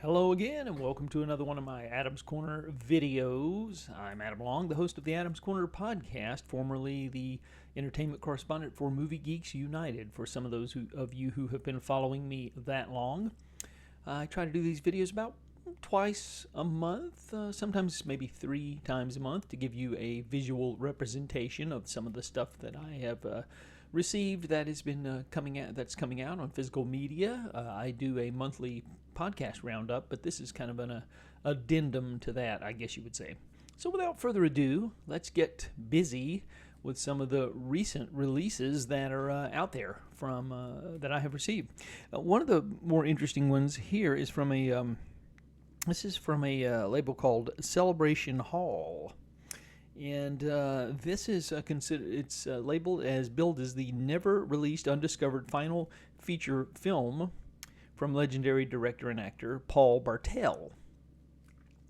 Hello again, and welcome to another one of my Adam's Corner videos. I'm Adam Long, the host of the Adam's Corner podcast, formerly the entertainment correspondent for Movie Geeks United. For some of those of you who have been following me that long, I try to do these videos about twice a month, sometimes maybe 3 times a month, to give you a visual representation of some of the stuff that I have received that has been coming out on physical media. I do a monthly podcast roundup, but this is kind of an addendum to that, I guess you would say. So without further ado, let's get busy with some of the recent releases that are out there from that I have received. One of the more interesting ones here is from a label called Celebration Hall. And this is it's labeled as billed as the never released undiscovered final feature film from legendary director and actor Paul Bartel.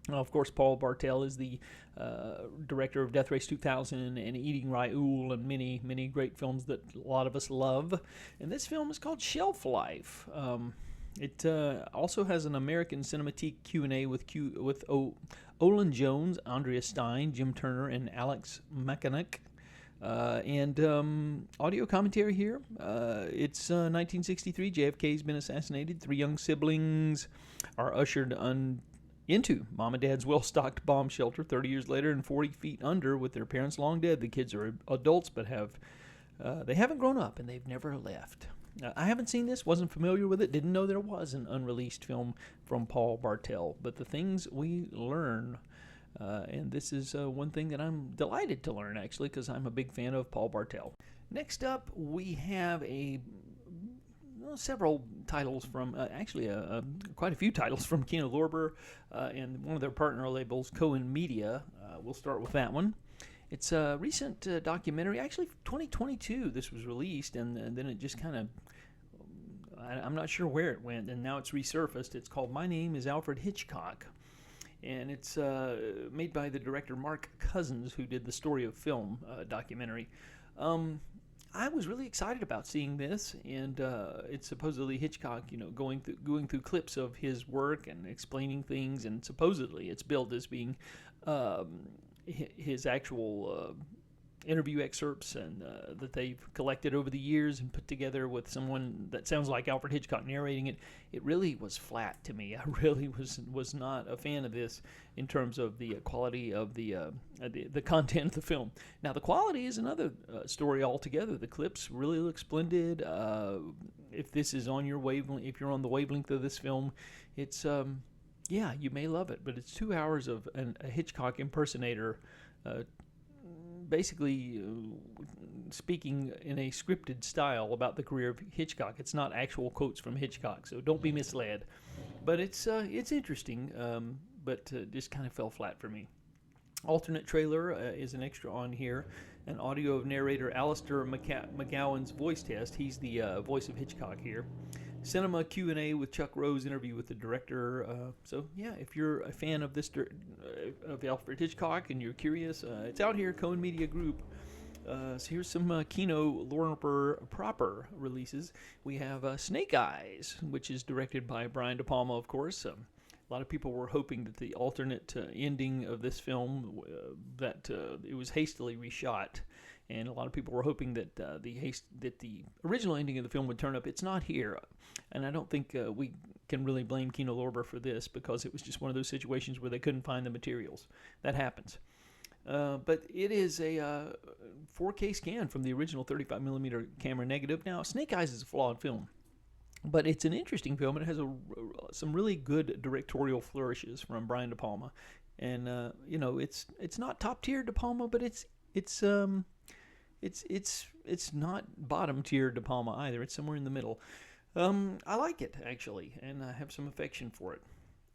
Now, of course, Paul Bartel is the director of Death Race 2000 and Eating Raoul and many great films that a lot of us love. And this film is called Shelf Life. It also has an American Cinematique Q&A with Olin Jones, Andrea Stein, Jim Turner, and Alex Mechanic. And audio commentary here. It's 1963. JFK's been assassinated. 3 young siblings are ushered into Mom and Dad's well-stocked bomb shelter 30 years later and 40 feet under with their parents long dead. The kids are adults but they haven't grown up and they've never left. I haven't seen this, wasn't familiar with it, didn't know there was an unreleased film from Paul Bartel. But the things we learn, and this is one thing that I'm delighted to learn, actually, because I'm a big fan of Paul Bartel. Next up, we have several titles from, quite a few titles from Kino Lorber and one of their partner labels, Cohen Media. We'll start with that one. It's a recent documentary, actually 2022 this was released, and then it just kind of, I'm not sure where it went, and now it's resurfaced. It's called My Name is Alfred Hitchcock, and it's made by the director Mark Cousins, who did the Story of Film documentary. I was really excited about seeing this, and it's supposedly Hitchcock, going through clips of his work and explaining things, and supposedly it's billed as being his actual interview excerpts and that they've collected over the years and put together with someone that sounds like Alfred Hitchcock narrating it. It really was flat to me. I really was not a fan of this in terms of the quality of the content of the film. Now, the quality is another story altogether. The clips really look splendid. If this is on your wavelength, if you're on the wavelength of this film, it's yeah, you may love it, but it's 2 hours of a Hitchcock impersonator basically speaking in a scripted style about the career of Hitchcock. It's not actual quotes from Hitchcock, so don't be misled. But it's interesting, but just kind of fell flat for me. Alternate trailer is an extra on here. An audio of narrator Alistair McGowan's voice test. He's the voice of Hitchcock here. Cinema Q&A with Chuck Rose, interview with the director. So yeah, if you're a fan of this of Alfred Hitchcock and you're curious, it's out here, Cohen Media Group. So here's some Kino Lorber proper releases. We have Snake Eyes, which is directed by Brian De Palma, of course. A lot of people were hoping that the alternate ending of this film, that it was hastily reshot. And a lot of people were hoping that the original ending of the film would turn up. It's not here, and I don't think we can really blame Kino Lorber for this, because it was just one of those situations where they couldn't find the materials. That happens. But it is a 4K scan from the original 35mm camera negative. Now, Snake Eyes is a flawed film, but it's an interesting film. It has some really good directorial flourishes from Brian De Palma, and it's not top tier De Palma, but it's not bottom tier De Palma either. It's somewhere in the middle. I like it, actually, and I have some affection for it.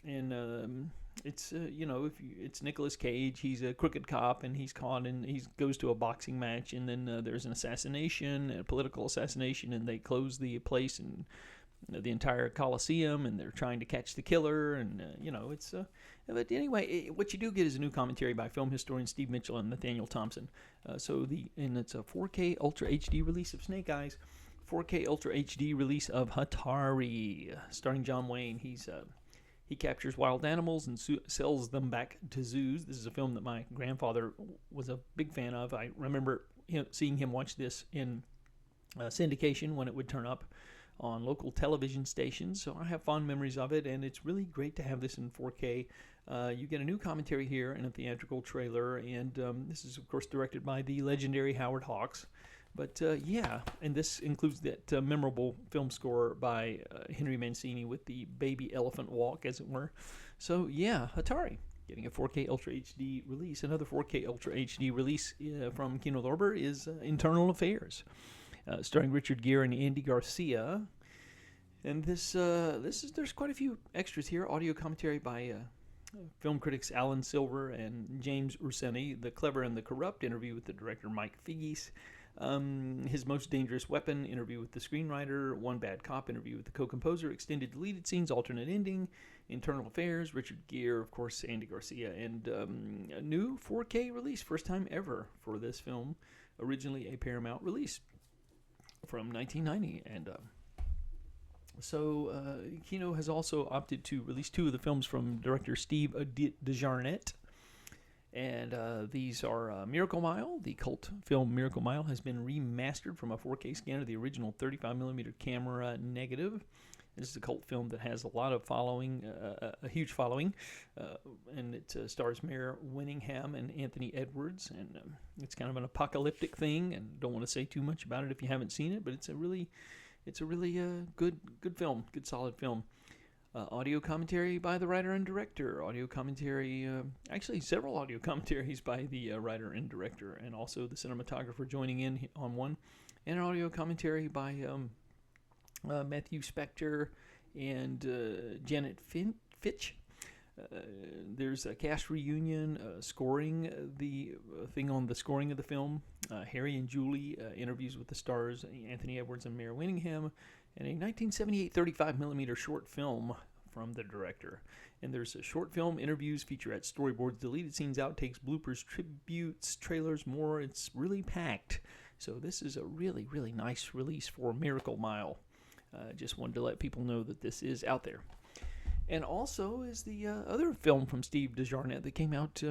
And it's it's Nicolas Cage. He's a crooked cop, and he's caught, and he goes to a boxing match, and then there's an assassination, a political assassination, and they close the place and the entire Coliseum, and they're trying to catch the killer, and it's. But anyway, what you do get is a new commentary by film historian Steve Mitchell and Nathaniel Thompson. It's a 4K Ultra HD release of Snake Eyes, 4K Ultra HD release of Hatari, starring John Wayne. He captures wild animals and sells them back to zoos. This is a film that my grandfather was a big fan of. I remember seeing him watch this in syndication when it would turn up on local television stations. So I have fond memories of it, and it's really great to have this in 4K. You get a new commentary here and a theatrical trailer, and this is, of course, directed by the legendary Howard Hawks. But yeah, and this includes that memorable film score by Henry Mancini with the baby elephant walk, as it were. So yeah, Atari getting a 4K Ultra HD release. Another 4K Ultra HD release from Kino Lorber is Internal Affairs, starring Richard Gere and Andy Garcia. And there's quite a few extras here. Audio commentary by film critics Alan Silver and James Urseni. The Clever and the Corrupt interview with the director Mike Figgis. His Most Dangerous Weapon interview with the screenwriter, One Bad Cop interview with the co-composer, extended deleted scenes, alternate ending, Internal Affairs, Richard Gere, of course, Andy Garcia, and a new 4K release, first time ever for this film, originally a Paramount release from 1990. And so Kino has also opted to release two of the films from director Steve DeJarnette. And these are Miracle Mile. The cult film Miracle Mile has been remastered from a 4K scan of the original 35mm camera negative. This is a cult film that has a lot of following, a huge following, and it stars Mayor Winningham and Anthony Edwards, and it's kind of an apocalyptic thing, and don't want to say too much about it if you haven't seen it, but it's a really good film, good solid film. Audio commentary by the writer and director. Audio commentary, actually several audio commentaries by the writer and director, and also the cinematographer joining in on one. And an audio commentary by Matthew Spector and Janet Fitch. There's a cast reunion, scoring, the thing on the scoring of the film. Harry and Julie, interviews with the stars, Anthony Edwards and Mayor Winningham, and a 1978 35mm short film from the director. And there's a short film, interviews, featurette, storyboards, deleted scenes, outtakes, bloopers, tributes, trailers, more. It's really packed. So this is a really, really nice release for Miracle Mile. Just wanted to let people know that this is out there. And also is the other film from Steve DeJarnette that came out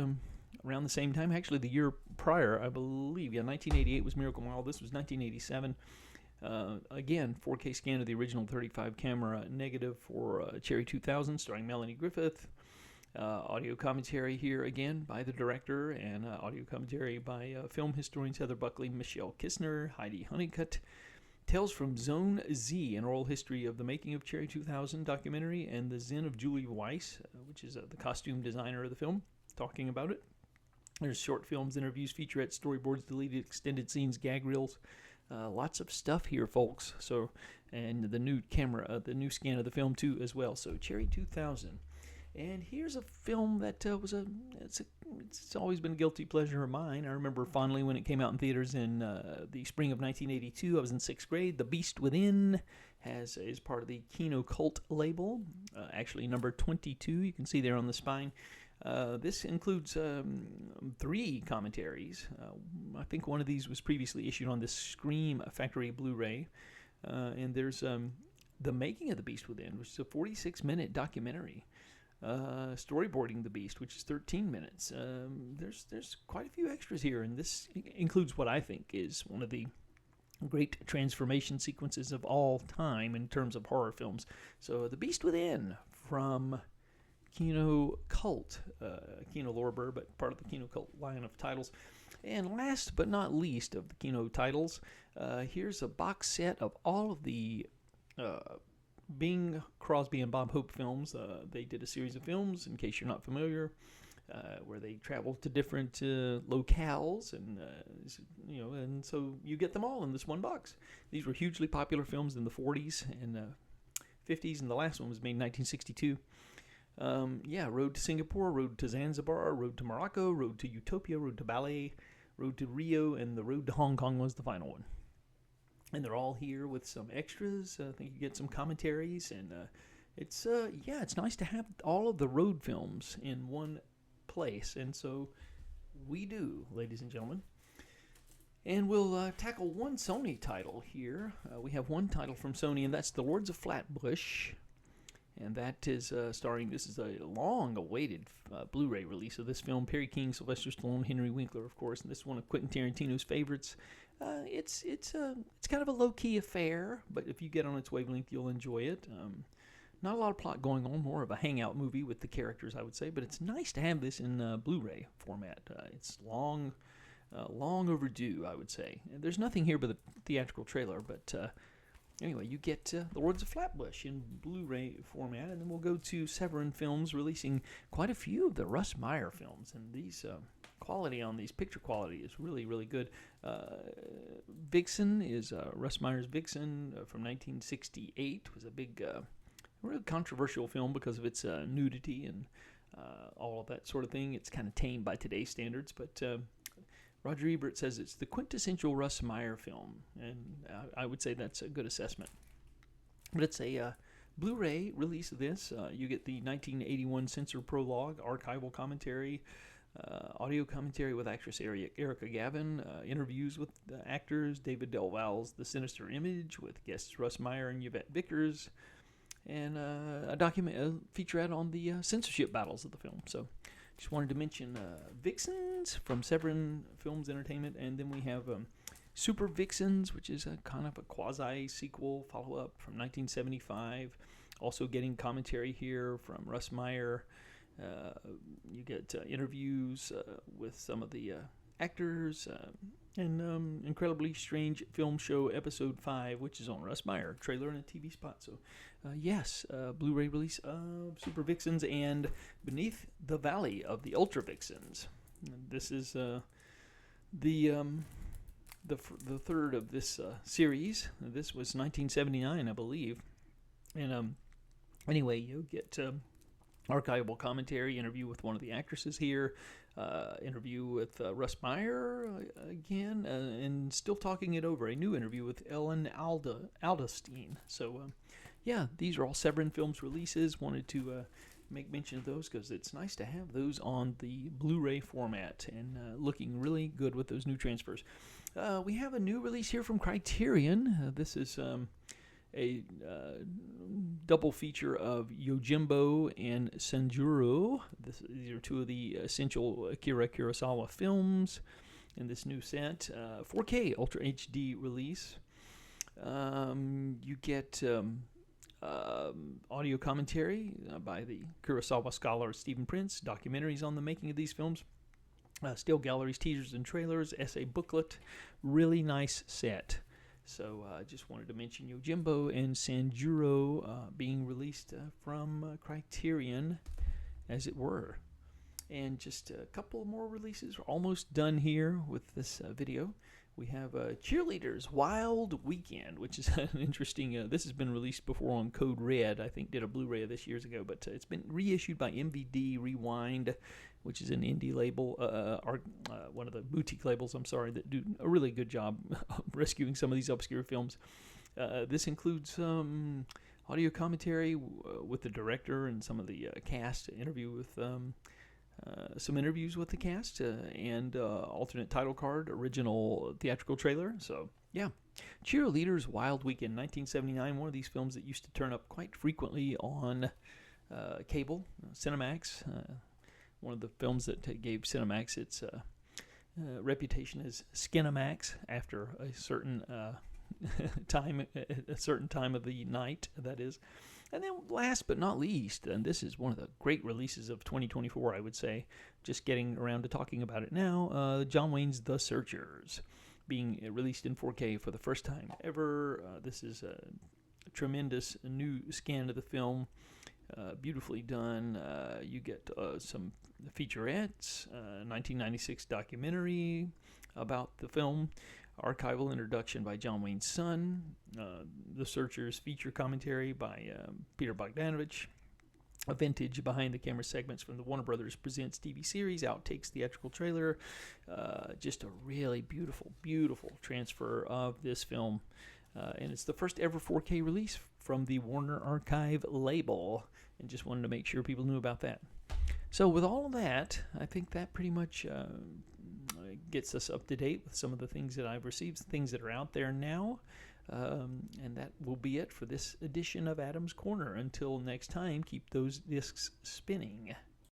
around the same time, actually the year prior, I believe. Yeah, 1988 was Miracle Mile. This was 1987. Again, 4K scan of the original 35 camera negative for Cherry 2000, starring Melanie Griffith. Audio commentary here again by the director, and audio commentary by film historians Heather Buckley, Michelle Kistner, Heidi Honeycutt. Tales from Zone Z, an oral history of the making of Cherry 2000 documentary, and the Zen of Julie Weiss, which is the costume designer of the film, talking about it. There's short films, interviews, featurettes, storyboards, deleted extended scenes, gag reels. Lots of stuff here, folks. So, and the new camera, the new scan of the film too, as well. So, Cherry 2000. And here's a film that it's always been a guilty pleasure of mine. I remember fondly when it came out in theaters in the spring of 1982. I was in 6th grade. The Beast Within is part of the Kino Cult label. Actually, number 22, you can see there on the spine. This includes 3 commentaries. I think one of these was previously issued on the Scream Factory Blu-ray. And there's The Making of the Beast Within, which is a 46-minute documentary. Storyboarding the Beast, which is 13 minutes. There's quite a few extras here, and this includes what I think is one of the great transformation sequences of all time in terms of horror films. So, The Beast Within from Kino Cult, Kino Lorber, but part of the Kino Cult line of titles. And last but not least of the Kino titles, here's a box set of all of the Bing Crosby and Bob Hope films. They did a series of films, in case you're not familiar, where they traveled to different locales, and and so you get them all in this one box. These were hugely popular films in the 40s and 50s, and the last one was made in 1962. Road to Singapore, Road to Zanzibar, Road to Morocco, Road to Utopia, Road to Ballet, Road to Rio, and the Road to Hong Kong was the final one. And they're all here with some extras. I think you get some commentaries, and it's nice to have all of the road films in one place, and so we do, ladies and gentlemen. And we'll tackle one Sony title here. We have one title from Sony, and that's The Lords of Flatbush. And that is starring, this is a long-awaited Blu-ray release of this film. Perry King, Sylvester Stallone, Henry Winkler, of course, and this is one of Quentin Tarantino's favorites. It's kind of a low-key affair, but if you get on its wavelength, you'll enjoy it. Not a lot of plot going on, more of a hangout movie with the characters, I would say, but it's nice to have this in Blu-ray format. It's long overdue, I would say. And there's nothing here but the theatrical trailer, but anyway, you get The Lords of Flatbush in Blu-ray format, and then we'll go to Severin Films releasing quite a few of the Russ Meyer films, and these quality on these, picture quality is really, really good. Vixen is Russ Meyer's Vixen from 1968. Was a big, really controversial film because of its nudity and all of that sort of thing. It's kind of tame by today's standards, but Roger Ebert says it's the quintessential Russ Meyer film, and I would say that's a good assessment. But it's a Blu-ray release of this. You get the 1981 censor prologue, archival commentary, audio commentary with actress Erica Gavin, interviews with the actors, David Del Val's The Sinister Image with guests Russ Meyer and Yvette Vickers, and a featurette on the censorship battles of the film. So just wanted to mention Vixens from Severin Films Entertainment, and then we have Super Vixens, which is a kind of a quasi-sequel follow-up from 1975. Also getting commentary here from Russ Meyer. You get interviews with some of the actors, and Incredibly Strange Film Show Episode 5, which is on Russ Meyer, trailer and a TV spot. So, yes, Blu-ray release of Super Vixens and Beneath the Valley of the Ultra Vixens. This is the third of this series. This was 1979, I believe. And anyway, you get archival commentary, interview with one of the actresses here, interview with Russ Meyer again, and still talking it over, a new interview with Ellen Alderstein. So, yeah, these are all Severin Films releases. Wanted to make mention of those because it's nice to have those on the Blu-ray format, and looking really good with those new transfers. We have a new release here from Criterion. This is a double feature of Yojimbo and Sanjuro. These are two of the essential Akira Kurosawa films in this new set. 4K Ultra HD release. You get audio commentary by the Kurosawa scholar Stephen Prince, documentaries on the making of these films, still galleries, teasers, and trailers, essay booklet. Really nice set. So I just wanted to mention Yojimbo and Sanjuro being released from Criterion, as it were. And just a couple more releases. We're almost done here with this video. We have Cheerleaders Wild Weekend, which is an interesting, this has been released before on Code Red. I think did a Blu-ray of this years ago, but it's been reissued by MVD Rewind, which is an indie label, one of the boutique labels, that do a really good job rescuing some of these obscure films. This includes audio commentary with the director and some of the cast, interview with some interviews with the cast, and alternate title card, original theatrical trailer. So, yeah. Cheerleaders Wild Weekend, 1979, one of these films that used to turn up quite frequently on cable, Cinemax. One of the films that gave Cinemax its reputation as Skinemax after a certain time of the night, that is. And then last but not least, and this is one of the great releases of 2024, I would say, just getting around to talking about it now, John Wayne's The Searchers, being released in 4K for the first time ever. This is a tremendous new scan of the film, beautifully done. You get some featurettes, 1996 documentary about the film, archival introduction by John Wayne's son, The Searchers feature commentary by Peter Bogdanovich, a vintage behind-the-camera segments from the Warner Brothers Presents TV series, outtakes theatrical trailer, just a really beautiful, beautiful transfer of this film, and it's the first ever 4K release from the Warner Archive label, and just wanted to make sure people knew about that. So with all of that, I think that pretty much gets us up to date with some of the things that I've received, things that are out there now. And that will be it for this edition of Adam's Corner. Until next time, keep those discs spinning.